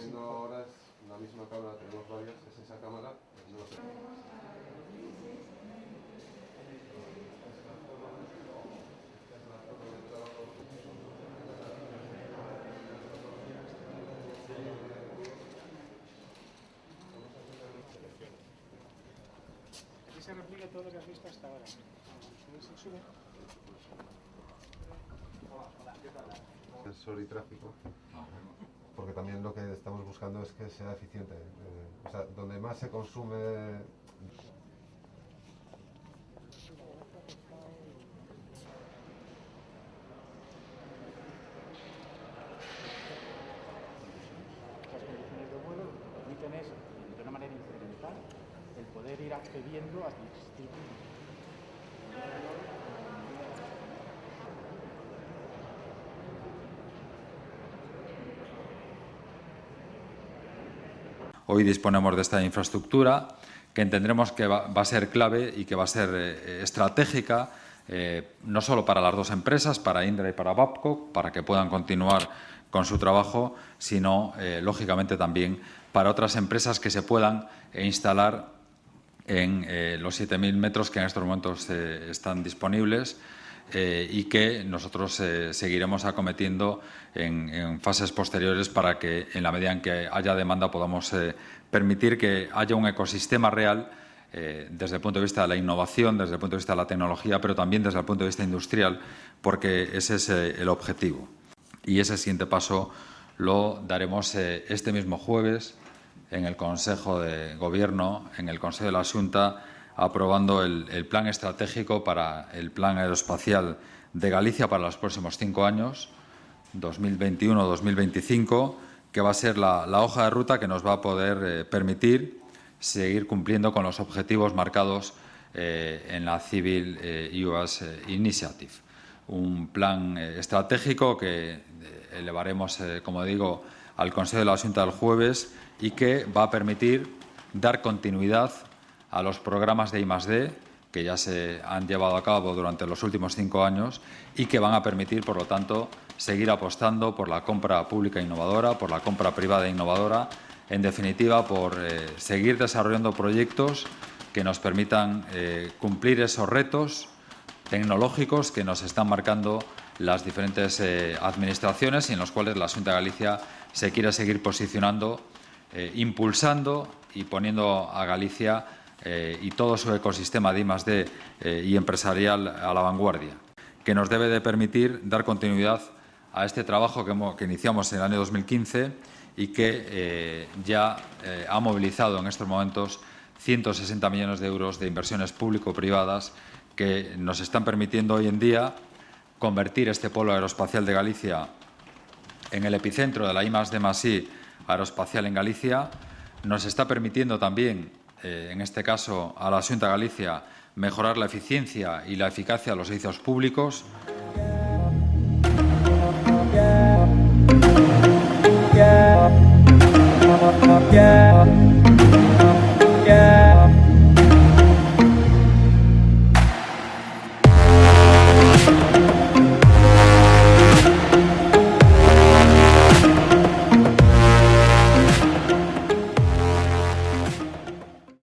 viendo ahora es la misma cámara, tenemos varias, es esa cámara, no sé. Aquí se replica todo lo que has visto hasta ahora. Sube. Sensor y tráfico, porque también lo que estamos buscando es que sea eficiente, o sea, donde más se consume. Las condiciones de vuelo permiten de una manera incremental el poder ir accediendo a distintos. Hoy disponemos de esta infraestructura que entendremos que va a ser clave y que va a ser estratégica, no solo para las dos empresas, para Indra y para Babcock, para que puedan continuar con su trabajo, sino, lógicamente, también para otras empresas que se puedan instalar en los 7.000 metros que en estos momentos están disponibles y que nosotros seguiremos acometiendo en fases posteriores para que, en la medida en que haya demanda, podamos permitir que haya un ecosistema real desde el punto de vista de la innovación, desde el punto de vista de la tecnología, pero también desde el punto de vista industrial, porque ese es el objetivo. Y ese siguiente paso lo daremos este mismo jueves en el Consejo de Gobierno, en el Consejo de la Xunta, aprobando el plan estratégico para el Plan Aeroespacial de Galicia para los próximos 5 años, 2021-2025, que va a ser la hoja de ruta que nos va a poder permitir seguir cumpliendo con los objetivos marcados en la Civil US Initiative. Un plan estratégico que elevaremos, como digo, al Consejo de la Xunta el jueves y que va a permitir dar continuidad a los programas de I+D que ya se han llevado a cabo durante los últimos 5 años y que van a permitir, por lo tanto, seguir apostando por la compra pública innovadora, por la compra privada innovadora, en definitiva, por seguir desarrollando proyectos que nos permitan cumplir esos retos tecnológicos que nos están marcando las diferentes administraciones y en los cuales la Xunta de Galicia se quiere seguir posicionando, impulsando y poniendo a Galicia y todo su ecosistema de I+D y empresarial a la vanguardia, que nos debe de permitir dar continuidad a este trabajo que iniciamos en el año 2015 y que ya ha movilizado en estos momentos 160 millones de euros de inversiones público-privadas que nos están permitiendo hoy en día convertir este polo aeroespacial de Galicia en el epicentro de la I+D+I aeroespacial en Galicia. Nos está permitiendo también, en este caso a la Xunta de Galicia, mejorar la eficiencia y la eficacia de los servicios públicos. Yeah.